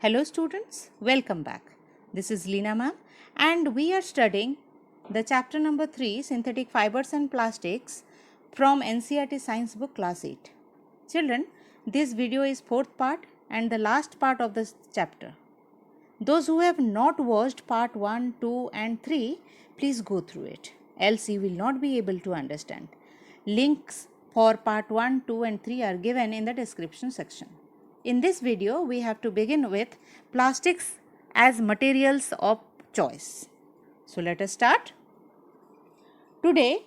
Hello students, welcome back. This is Leena ma'am and we are studying the chapter number 3 Synthetic Fibers and Plastics from NCERT Science Book Class 8. Children, this video is fourth part and the last part of this chapter. Those who have not watched part 1, 2 and 3, please go through it, else you will not be able to understand. Links for part 1, 2 and 3 are given in the description section. In this video, we have to begin with plastics as materials of choice. So let us start. Today,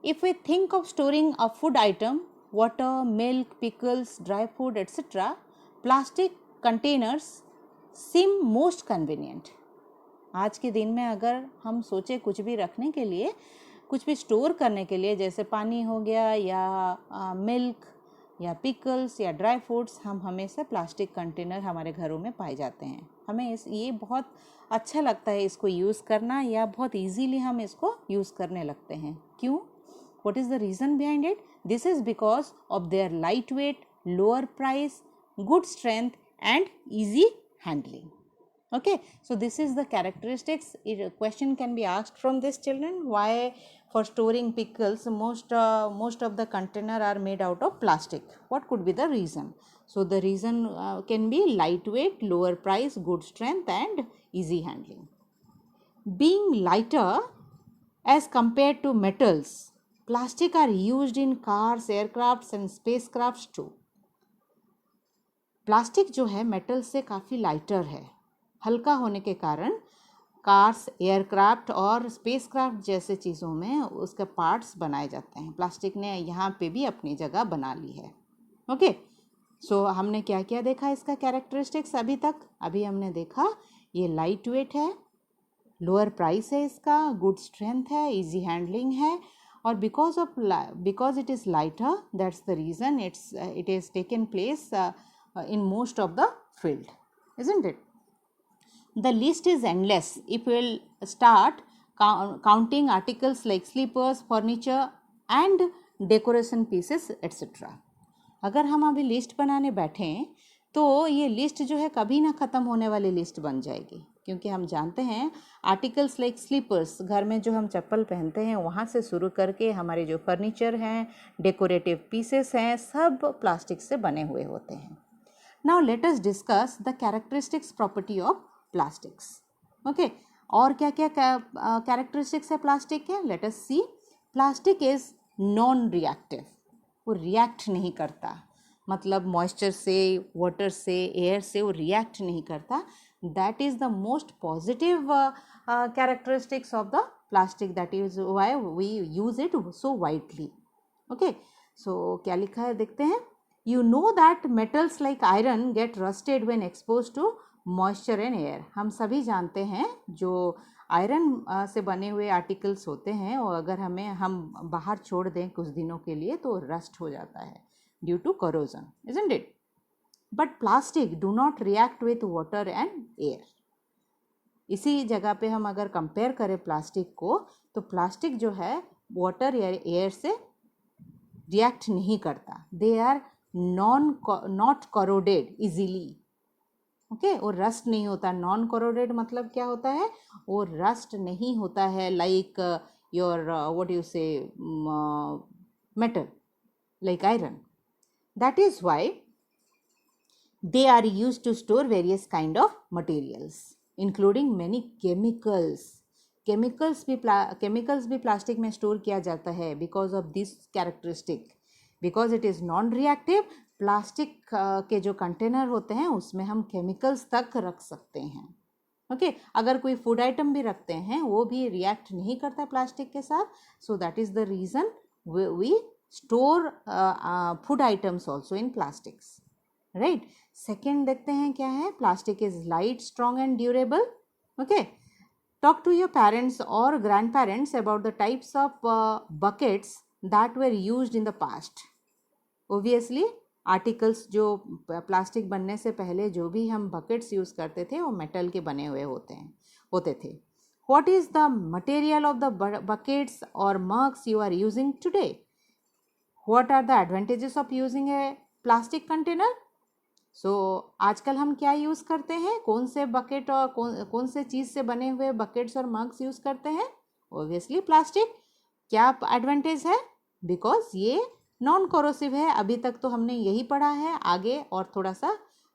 if we think of storing a food item, water, milk, pickles, dry food, etc., plastic containers seem most convenient. आज के दिन में अगर हम सोचे कुछ भी रखने के लिए, कुछ भी स्टोर करने के लिए, जैसे पानी हो गया या मिल्क या पिकल्स या ड्राई फ्रूट्स, हम हमेशा प्लास्टिक कंटेनर हमारे घरों में पाए जाते हैं. हमें ये बहुत अच्छा लगता है इसको यूज़ करना, या बहुत इजीली हम इसको यूज़ करने लगते हैं. क्यों? What is the reason behind it? This is because of their light weight, lower price, good strength and easy handling. Okay, so this is the characteristics. A question can be asked from this, children. Why for storing pickles most of the container are made out of plastic? What could be the reason? So the reason can be lightweight, lower price, good strength and easy handling. Being lighter as compared to metals, plastic are used in cars, aircrafts and spacecrafts too. Plastic जो है metal से काफ़ी lighter है. हल्का होने के कारण cars, aircraft और स्पेसक्राफ्ट जैसे चीज़ों में उसके पार्ट्स बनाए जाते हैं. प्लास्टिक ने यहाँ पे भी अपनी जगह बना ली है. ओके, सो हमने क्या क्या देखा इसका कैरेक्टरिस्टिक्स अभी तक? अभी हमने देखा ये लाइट वेट है, लोअर प्राइस है इसका, गुड स्ट्रेंथ है, इजी हैंडलिंग है, और because it is lighter, that's the reason it is taken place in most of the field, isn't it? The list is endless. If we will start counting articles like slippers, furniture and decoration pieces etc. अगर हम अभी list बनाने बैठें तो ये list जो है कभी ना ख़त्म होने वाली लिस्ट बन जाएगी, क्योंकि हम जानते हैं आर्टिकल्स लाइक स्लीपर्स, घर में जो हम चप्पल पहनते हैं वहाँ से शुरू करके हमारे जो फर्नीचर हैं, डेकोरेटिव पीसेस हैं, सब प्लास्टिक से बने हुए होते हैं. Now let us discuss the characteristics property of plastics. Okay, और क्या क्या characteristics है प्लास्टिक के? Let us see. Plastic is non-reactive. वो react नहीं करता, मतलब मॉइस्चर से, वाटर से, एयर से वो रिएक्ट नहीं करता. That is the most positive characteristics of the plastic. That is why we use it so widely. Okay, so क्या लिखा है देखते हैं. You know that metals like iron get rusted when exposed to moisture and air. हम सभी जानते हैं जो आयरन से बने हुए आर्टिकल्स होते हैं और अगर हम बाहर छोड़ दें कुछ दिनों के लिए तो रस्ट हो जाता है due to corrosion, isn't it? But plastic do not react with water and air. इसी जगह पे हम अगर कंपेयर करें प्लास्टिक को, तो प्लास्टिक जो है वाटर या एयर से रिएक्ट नहीं करता. They are not corroded easily. Okay, और रस्ट नहीं होता. नॉन करोडेड मतलब क्या होता है? वो रस्ट नहीं होता है like your what you say metal like iron. That is why they are used to store various kind of materials including many chemicals. Chemicals भी प्लास्टिक में स्टोर किया जाता है because of this characteristic. Because it is non reactive, plastic के जो container होते हैं उसमें हम केमिकल्स तक रख सकते हैं. ओके, अगर कोई फूड आइटम भी रखते हैं वो भी रिएक्ट नहीं करता प्लास्टिक के साथ. So that is the reason we store food items also in plastics, right. Second देखते हैं क्या है. Plastic is light, strong and durable. Okay, talk to your parents or grandparents about the types of buckets that were used in the past. Obviously, articles जो plastic बनने से पहले जो भी हम बकेट्स यूज़ करते थे वो मेटल के बने हुए होते थे. What is the material of the buckets or mugs you are using today? What are the advantages of using a plastic container? सो आजकल हम क्या यूज़ करते हैं, कौन से बकेट और कौन से चीज़ से बने हुए बकेट्स और मग्स यूज़ करते हैं? Obviously plastic. क्या एडवांटेज है? बिकॉज ये नॉन कोरोसिव है। अभी तक तो हमने यही पढ़ा है, आगे और थोड़ा सा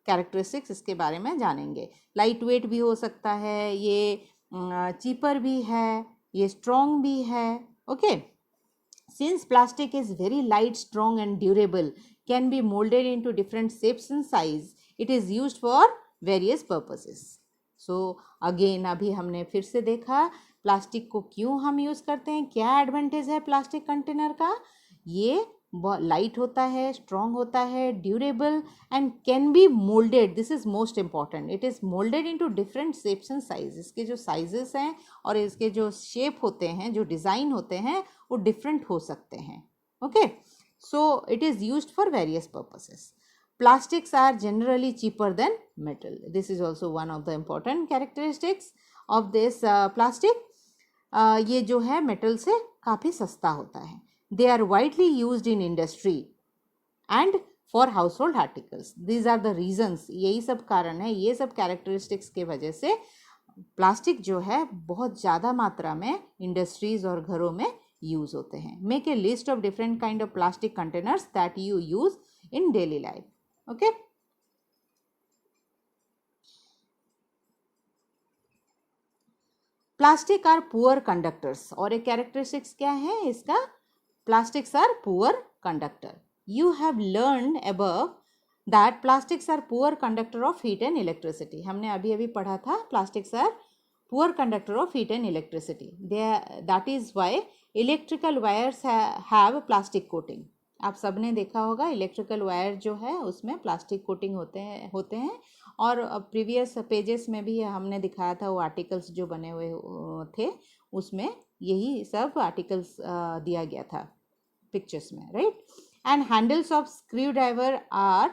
कैरेक्टरिस्टिक्स इसके बारे में जानेंगे। लाइट वेट भी हो सकता है, ये चीपर भी है, ये स्ट्रॉन्ग भी है। Okay, since plastic is very light, strong and durable, can be molded into different shapes and size, it is used for various purposes. So again अभी हमने फिर से देखा प्लास्टिक को क्यों हम यूज़ करते हैं, क्या एडवांटेज है प्लास्टिक कंटेनर का। ये लाइट होता है, स्ट्रॉन्ग होता है, durable and can be moulded. This is most important, it is moulded into different shapes and size. इसके जो साइजेस हैं और इसके जो शेप होते हैं, जो डिज़ाइन होते हैं, वो डिफरेंट हो सकते हैं। Okay, so it is used for various purposes. Plastics are generally cheaper than metal. This is also one of the important characteristics of this plastic. ये जो है मेटल से काफ़ी सस्ता होता है। They are widely used in industry and for household articles. These are the reasons. यही सब कारण है, ये सब characteristics के वजह से प्लास्टिक जो है बहुत ज़्यादा मात्रा में इंडस्ट्रीज और घरों में यूज़ होते हैं। Make a list of different kind of plastic containers that you use in daily life. Okay, plastic are poor conductors. और एक कैरेक्टरिस्टिक्स क्या है इसका, plastics are poor conductor. You have learn above that plastics are poor conductor of heat and electricity. हमने अभी अभी पढ़ा था plastics are poor conductor of heat and electricity. That is why electrical wires have plastic coating. आप सब ने देखा होगा इलेक्ट्रिकल वायर जो है उसमें प्लास्टिक कोटिंग होते हैं और प्रीवियस पेजेस में भी हमने दिखाया था वो आर्टिकल्स जो बने हुए थे उसमें यही सब आर्टिकल्स दिया गया था पिक्चर्स में, right. And handles of screw driver are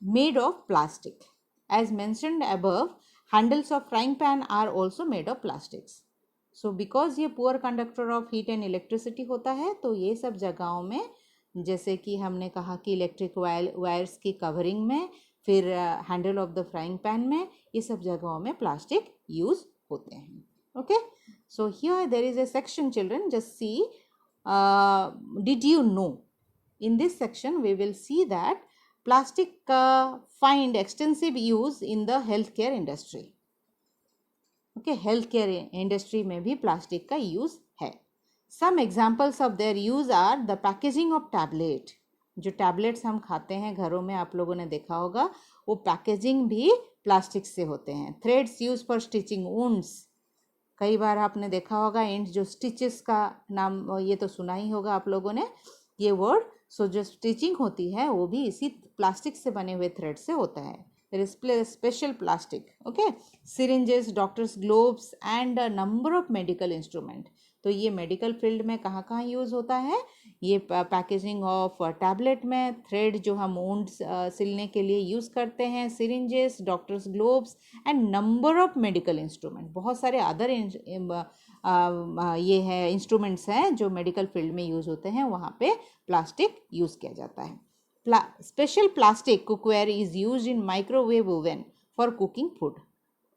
made of plastic. As mentioned above, handles of frying pan are also made of plastics. So because ये poor conductor of heat and electricity होता है तो ये सब जगहों में, जैसे कि हमने कहा कि इलेक्ट्रिक वायर्स की कवरिंग में, फिर handle of the frying pan में, ये सब जगहों में प्लास्टिक यूज होते हैं। Okay, so here there is a section children, just see did you know. In this section we will see that plastic find extensive use in the healthcare industry. Okay, healthcare industry में भी plastic का use है। Some examples of their use are the packaging of tablet. जो tablets हम खाते हैं घरों में, आप लोगों ने देखा होगा, वो पैकेजिंग भी प्लास्टिक से होते हैं। Threads used for stitching wounds. कई बार आपने देखा होगा एंड जो स्टिचेस का नाम ये तो सुना ही होगा आप लोगों ने ये वर्ड। सो जो स्टिचिंग होती है वो भी इसी प्लास्टिक से बने हुए थ्रेड से होता है। There is special plastic. Okay, syringes, doctors gloves and a number of medical instrument. तो ये मेडिकल फील्ड में कहाँ कहाँ यूज़ होता है, ये पैकेजिंग ऑफ टैबलेट में, थ्रेड जो हम वुंड्स सिलने के लिए यूज़ करते हैं, syringes, doctors gloves and number of medical instrument. बहुत सारे अदर ये है इंस्ट्रूमेंट्स हैं जो मेडिकल फील्ड में यूज़ होते हैं, वहाँ पे प्लास्टिक यूज़ किया जाता है। Special plastic cookware is use in microwave oven for cooking food.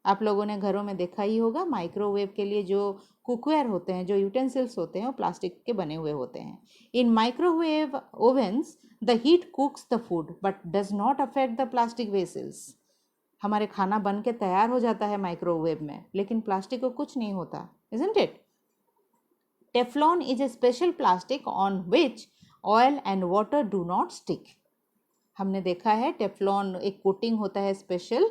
आप लोगों ने घरों में देखा ही होगा माइक्रोवेव के लिए जो कुकवेयर होते हैं, जो यूटेंसिल्स होते हैं, वो प्लास्टिक के बने हुए होते हैं। In microwave ovens the heat cooks the food but does not affect the plastic vessels. हमारे खाना बन के तैयार हो जाता है माइक्रोवेव में, लेकिन प्लास्टिक को कुछ नहीं होता, isn't it? Teflon is a special plastic on which oil and water do not stick. हमने देखा है टेफ्लॉन एक कोटिंग होता है स्पेशल,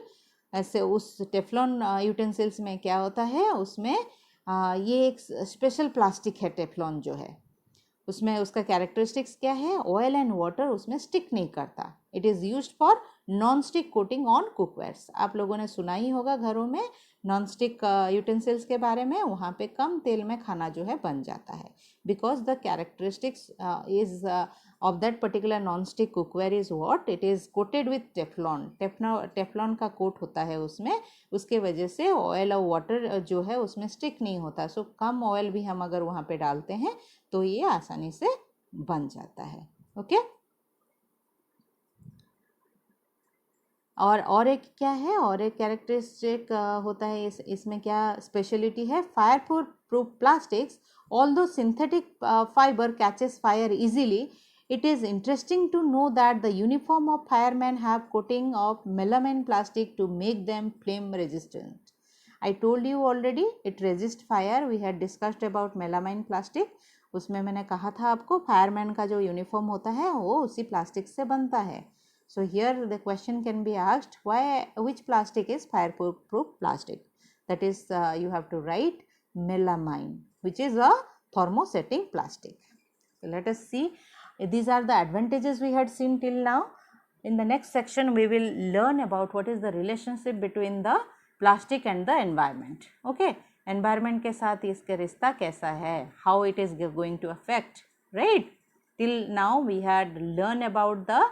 ऐसे उस टेफ्लॉन यूटेंसिल्स में क्या होता है, उसमें ये एक स्पेशल प्लास्टिक है टेफ्लॉन जो है, उसमें उसका कैरेक्टरिस्टिक्स क्या है, ऑयल एंड वाटर उसमें स्टिक नहीं करता। It is used for non stick coating on cookwares. आप लोगों ने सुना ही होगा घरों में नॉन स्टिक यूटेंसिल्स के बारे में, वहाँ पे कम तेल में खाना जो है बन जाता है, because the characteristics is of that particular non stick cookware is what, it is coated with Teflon. Teflon का कोट होता है उसमें, उसके वजह से ऑयल और वाटर जो है उसमें स्टिक नहीं होता। सो कम ऑयल भी हम अगर वहाँ पे डालते हैं तो ये आसानी से बन जाता है। ओके, और एक क्या है, और एक कैरेक्टरिस्टिक होता है इसमें क्या स्पेशलिटी है, fire proof plastics although synthetic fibre catches fire easily. It is interesting to know that the uniform of firemen have coating of melamine plastic to make them flame resistant. I told you already it resists fire. We had discussed about melamine plastic. उसमें मैंने कहा था आपको fireman का जो uniform होता है वो उसी प्लास्टिक से बनता है. So here the question can be asked, which plastic is fire proof plastic? That is you have to write melamine, which is a thermosetting plastic. So let us see. These are the advantages we had seen till now. In the next section we will learn about what is the relationship between the plastic and the environment. Okay, environment के साथ इसका रिश्ता कैसा है, how it is going to affect, right? Till now we had learned about the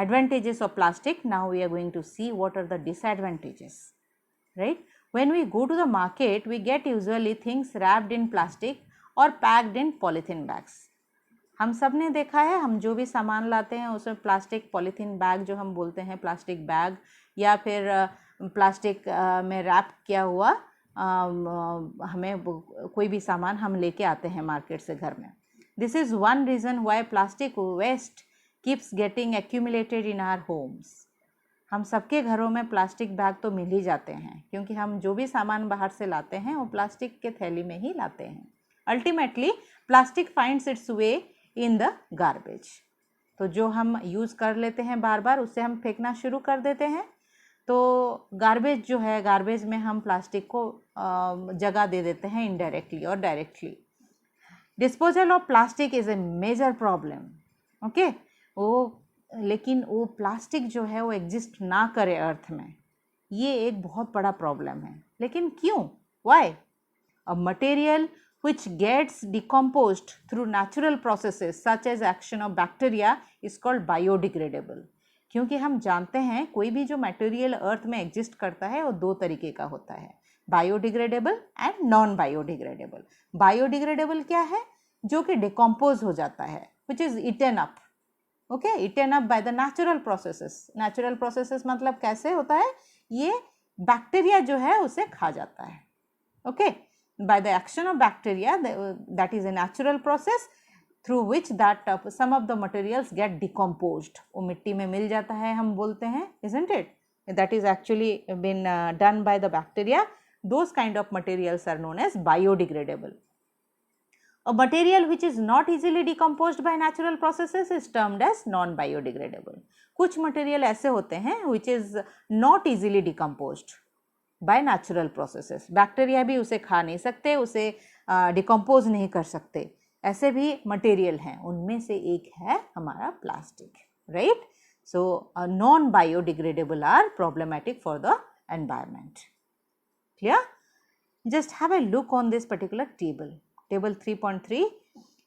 advantages of plastic. Now we are going to see what are the disadvantages, right? When we go to the market we get usually things wrapped in plastic or packed in polythene bags. हम सब ने देखा है, हम जो भी सामान लाते हैं उसमें प्लास्टिक पॉलीथीन बैग जो हम बोलते हैं प्लास्टिक बैग, या फिर प्लास्टिक में रैप किया हुआ हमें कोई भी सामान हम लेके आते हैं मार्केट से घर में. This is one reason why plastic waste keeps getting accumulated in our homes. हम सबके घरों में प्लास्टिक बैग तो मिल ही जाते हैं क्योंकि हम जो भी सामान बाहर से लाते हैं वो प्लास्टिक के थैली में ही लाते हैं. Ultimately plastic finds it's way in the garbage. तो जो हम यूज़ कर लेते हैं बार बार उससे हम फेंकना शुरू कर देते हैं. तो गार्बेज जो है, गार्बेज में हम प्लास्टिक को जगह दे देते हैं इनडायरेक्टली और directly. Disposal of plastic is a major problem. Okay, वो लेकिन वो प्लास्टिक जो है वो एग्जिस्ट ना करे अर्थ में, ये एक बहुत बड़ा प्रॉब्लम है. लेकिन क्यों, why? A material which gets decomposed through natural processes such as action of bacteria is called biodegradable. क्योंकि हम जानते हैं कोई भी जो मटेरियल अर्थ में एग्जिस्ट करता है वो दो तरीके का होता है, biodegradable and non biodegradable. Biodegradable क्या है? जो कि डिकम्पोज हो जाता है, which is eaten up. Okay, eaten up by the natural processes. Natural processes मतलब कैसे होता है? ये बैक्टीरिया जो है उसे खा जाता है. Okay, by the action of bacteria, that is a natural process through which that some of the materials get decomposed. वो मिट्टी में मिल जाता है हम बोलते हैं, isn't it? That is actually been done by the bacteria. Those kind of materials are known as biodegradable. A material which is not easily decomposed by natural processes is termed as non-biodegradable. कुछ material ऐसे होते हैं which is not easily decomposed by natural processes. Bacteria भी उसे खा नहीं सकते, उसे डिकम्पोज नहीं कर सकते. ऐसे भी मटेरियल हैं, उनमें से एक है हमारा plastic, right? So non biodegradable are problematic for the environment. Clear? Just have a look on this particular table 3.3.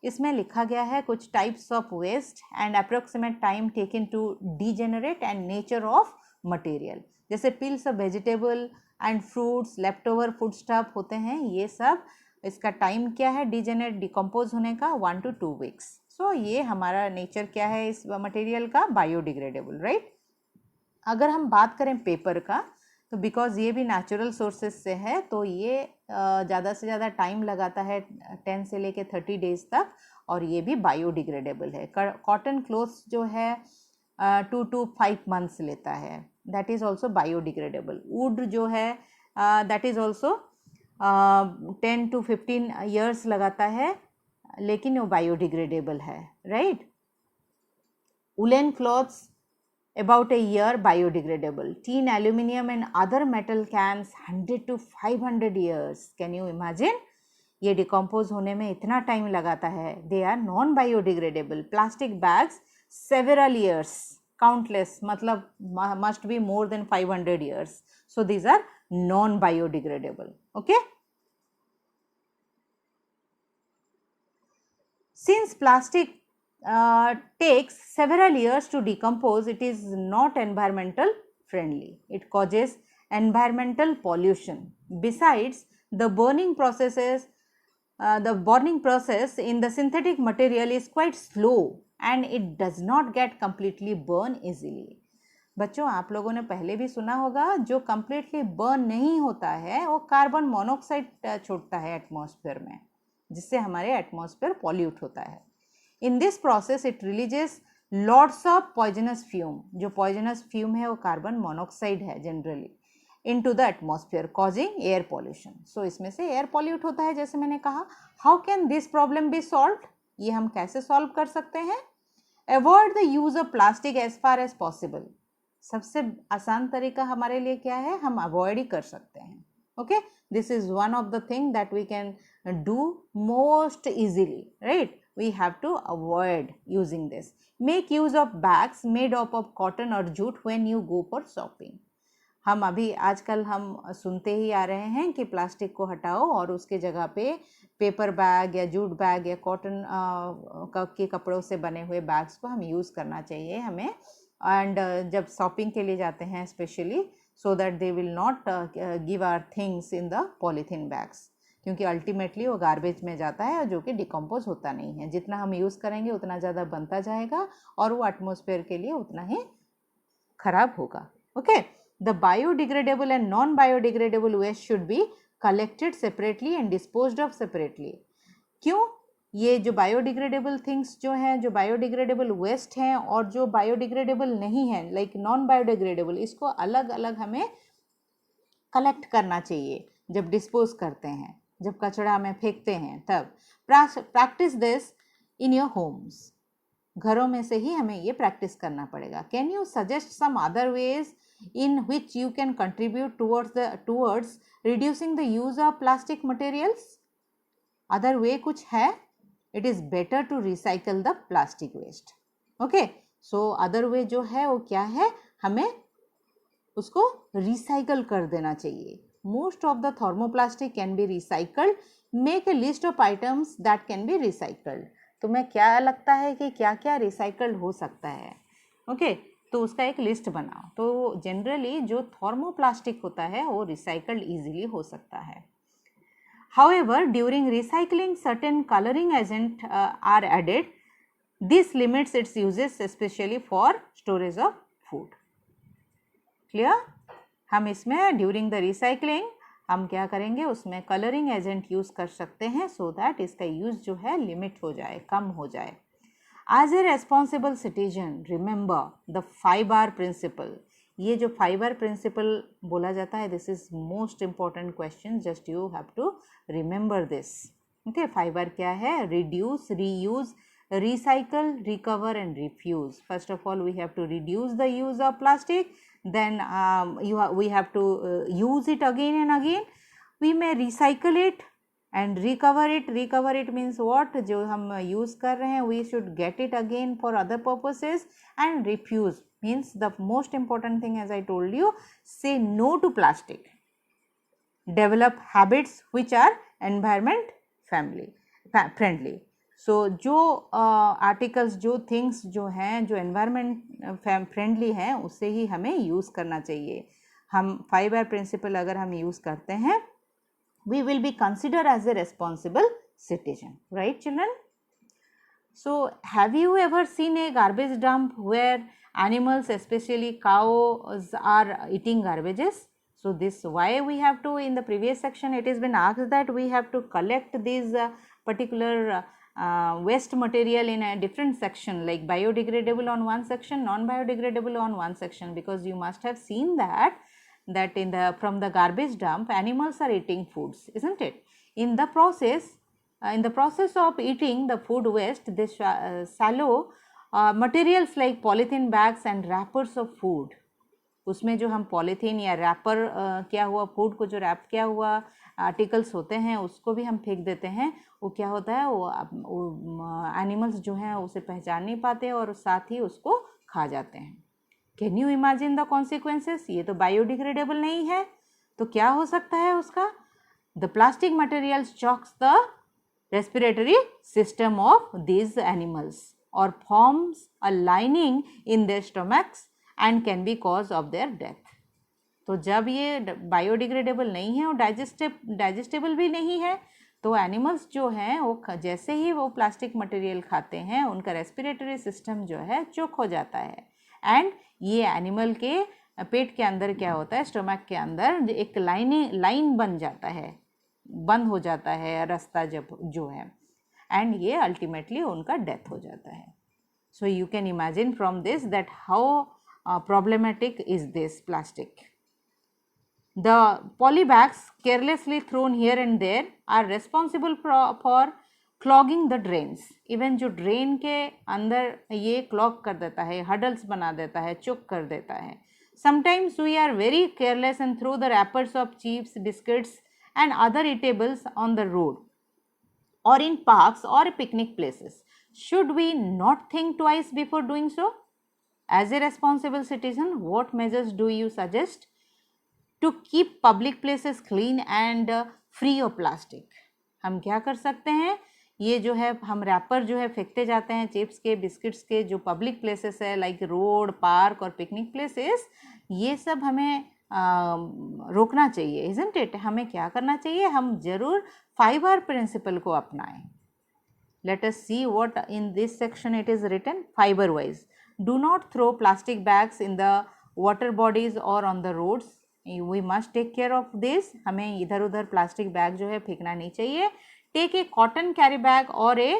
इसमें लिखा गया है कुछ types of waste and approximate time taken to degenerate and nature of material. जैसे peels of vegetable and fruits, left over food stuff होते हैं, ये सब इसका टाइम क्या है डिजेनरेट डिकम्पोज होने का? 1 to 2 weeks. सो ये हमारा नेचर क्या है इस मटेरियल का? Biodegradable, right? अगर हम बात करें पेपर का, तो बिकॉज ये भी नेचुरल सोर्सेज से है तो ये ज़्यादा से ज़्यादा टाइम लगाता है 10 से लेके 30 days तक, और ये भी बायोडिग्रेडेबल है. कॉटन क्लोथ्स जो है 2 to 5 months लेता है, that is also biodegradable. wood जो है that is also 10 to 15 years लगाता है, लेकिन वो biodegradable है, right? woolen clothes about a year biodegradable. tin, aluminum and other metal cans 100 to 500 years. can you imagine? ये डिकम्पोज होने में इतना टाइम लगाता है. they are non biodegradable. plastic bags several years, countless, मतलब must be more than 500 years. So these are non biodegradable. Okay, since plastic takes several years to decompose, it is not environmental friendly. It causes environmental pollution. Besides, the burning process in the synthetic material is quite slow and it does not get completely burned easily. बच्चों आप लोगों ने पहले भी सुना होगा, जो completely burn नहीं होता है वो कार्बन मोनोऑक्साइड छोड़ता है एटमॉस्फेयर में, जिससे हमारे एटमॉस्फेयर पॉल्यूट होता है। In this process it releases lots of poisonous fume, जो पॉइजनस फ्यूम है वो कार्बन मोनोऑक्साइड है generally, into the atmosphere causing air pollution. So इसमें से एयर पॉल्यूट होता है जैसे मैंने कहा। How can this problem be solved, ये हम कैसे सॉल्व कर सकते हैं? Avoid the use of plastic as far as possible. सबसे आसान तरीका हमारे लिए क्या है, हम अवॉइड ही कर सकते हैं। Okay, this is one of the thing that we can do most easily, right? we have to avoid using this. Make use of bags made up of cotton or jute when you go for shopping. हम अभी आजकल हम सुनते ही आ रहे हैं कि plastic को हटाओ और उसके जगह पे पेपर बैग या जूट बैग या कॉटन के कपड़ों से बने हुए बैग्स को हम यूज़ करना चाहिए हमें। एंड जब शॉपिंग के लिए जाते हैं specially, so that they will not give our things in the polythene bags, क्योंकि अल्टीमेटली वो गार्बेज में जाता है जो कि डिकम्पोज होता नहीं है। जितना हम यूज़ करेंगे उतना ज़्यादा बनता जाएगा और वो एटमॉस्फेयर के लिए उतना ही खराब होगा। Okay, the biodegradable and non biodegradable waste should be collected separately and disposed of separately. क्यों? ये जो बायोडिग्रेडेबल थिंग्स जो हैं, जो बायोडिग्रेडेबल वेस्ट हैं और जो बायोडिग्रेडेबल नहीं है लाइक नॉन बायोडिग्रेडेबल, इसको अलग अलग हमें कलेक्ट करना चाहिए जब डिस्पोज करते हैं, जब कचरा में फेंकते हैं तब। Practice this in your homes, घरों में से ही हमें ये प्रैक्टिस करना पड़ेगा। Can you suggest some other ways in which you can contribute towards reducing the use of plastic materials? Other way कुछ है? It is better to recycle the plastic waste. Okay, so other way जो है वो क्या है, हमें उसको recycle कर देना चाहिए। Most of the thermoplastic can be recycled. Make a list of items that can be recycled. तुम्हें क्या लगता है कि क्या क्या recycled हो सकता है? Okay, तो उसका एक लिस्ट बनाओ। तो जनरली जो थर्मोप्लास्टिक होता है वो रिसाइकल्ड इजीली हो सकता है। However during recycling certain colouring agent are added, this limits its uses specially for storage of food. Clear? हम इसमें ड्यूरिंग द रिसाइकलिंग हम क्या करेंगे, उसमें कलरिंग एजेंट यूज कर सकते हैं सो दैट इसका यूज जो है लिमिट हो जाए, कम हो जाए। As a responsible citizen, remember the 5R principle. ये जो 5R principle बोला जाता है, this is most important question. Just you have to remember this. Okay, 5R क्या है? Reduce, reuse, recycle, recover and refuse. First of all, we have to reduce the use of plastic. Then we have to use it again and again. We may recycle it and recover it. Recover it means what? जो हम use कर रहे हैं we should get it again for other purposes. And refuse means the most important thing, as I told you, say no to plastic. Develop habits which are environment friendly. So जो articles, जो things जो हैं जो environment friendly हैं उससे ही हमें use करना चाहिए। हम 5R principle अगर हम use करते हैं, we will be considered as a responsible citizen, right children? So have you ever seen a garbage dump where animals, especially cows, are eating garbages? So this why we have to, in the previous section it has been asked that we have to collect these particular waste material in a different section, like biodegradable on one section, non biodegradable on one section, because you must have seen that in the from the garbage dump animals are eating foods, isn't it? In the process of eating the food waste, this shallow materials like polythene bags and wrappers of food, उसमें जो हम polythene या wrapper किया हुआ food को, जो rap किया हुआ आर्टिकल्स होते हैं उसको भी हम फेंक देते हैं। वो क्या होता है, वो एनिमल्स जो हैं उसे पहचान नहीं पाते और साथ ही उसको खा जाते हैं। Can you imagine the consequences? ये तो बायोडिग्रेडेबल नहीं है, तो क्या हो सकता है उसका? The plastic materials chokes the respiratory system of these animals और forms a lining in their stomachs and can be cause of their death. तो जब ये बायोडिग्रेडेबल नहीं है और डाइजेस्टेबल भी नहीं है, तो एनिमल्स जो हैं वो जैसे ही वो प्लास्टिक मटेरियल खाते हैं उनका रेस्पिरेटरी सिस्टम जो है चोक हो जाता है एंड ये एनिमल के पेट के अंदर क्या होता है, स्टमक के अंदर एक लाइन बन जाता है, बंद हो जाता है रास्ता जब जो है, एंड ये अल्टीमेटली उनका डेथ हो जाता है. So you can imagine from this that how problematic is this plastic. The polybags carelessly thrown here and there are responsible for clogging the drains. Even जो drain के अंदर ये clog कर देता है, huddles बना देता है, choke कर देता है. Sometimes we are very careless and throw the wrappers of chips, biscuits and other eatables on the road or in parks or picnic places. Should we not think twice before doing so? As a responsible citizen, what measures do you suggest to keep public places clean and free of plastic? हम क्या कर सकते हैं, ये जो है हम wrapper जो है फेंकते जाते हैं चिप्स के, बिस्किट्स के, जो पब्लिक प्लेसेस है लाइक रोड, पार्क और पिकनिक प्लेसेस, ये सब हमें रोकना चाहिए, isn't it? हमें क्या करना चाहिए, हम जरूर 5R प्रिंसिपल को अपनाएं. Let us see what in this section it is written. Fiber wise, do not throw plastic bags in the water bodies or on the roads. We must take care of this. हमें इधर उधर plastic bag जो है फेंकना नहीं चाहिए. Take a cotton carry bag or a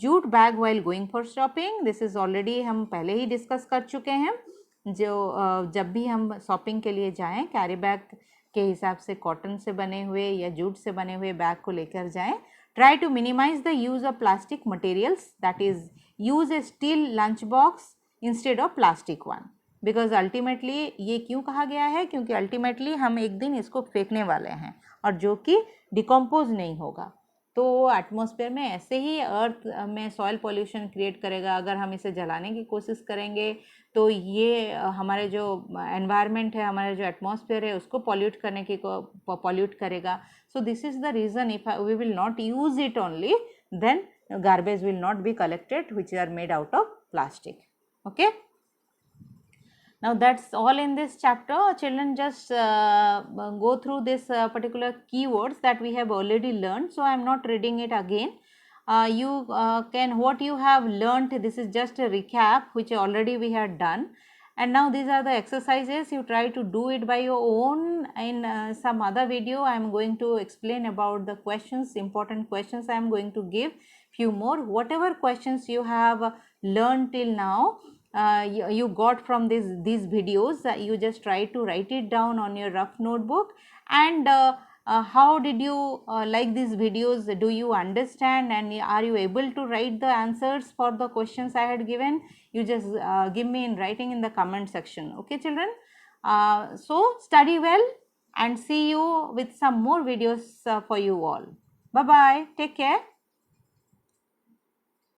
jute bag while going for shopping. This is already हम पहले ही डिस्कस कर चुके हैं. जो जब भी हम शॉपिंग के लिए जाएं, कैरी बैग के हिसाब से कॉटन से बने हुए या जूट से बने हुए बैग को लेकर जाएं. Try to minimize the use of plastic materials, that is use a steel lunch box instead of plastic one, because ultimately ये क्यों कहा गया है, क्योंकि ultimately हम एक दिन इसको फेंकने वाले हैं और जो कि डिकम्पोज नहीं होगा. तो एटमॉस्फेयर में ऐसे ही अर्थ में सॉइल पॉल्यूशन क्रिएट करेगा. अगर हम इसे जलाने की कोशिश करेंगे तो ये हमारे जो एनवायरनमेंट है, हमारे जो एटमॉस्फेयर है, उसको पॉल्यूट करेगा. So this is the reason if we will not use it only, then garbage will not be collected which are made out of plastic. Okay. Now that's all in this chapter. Children, just go through this particular keywords that we have already learned. So I am not reading it again. You can, what you have learnt, this is just a recap which already we had done. And now these are the exercises. You try to do it by your own. In some other video I am going to explain about the questions, important questions I am going to give few more. Whatever questions you have learned till now, you got from these videos, you just try to write it down on your rough notebook. And how did you like these videos? Do you understand and are you able to write the answers for the questions I had given? You just give me in writing in the comment section. Okay children, so study well and see you with some more videos for you all. Bye bye, take care.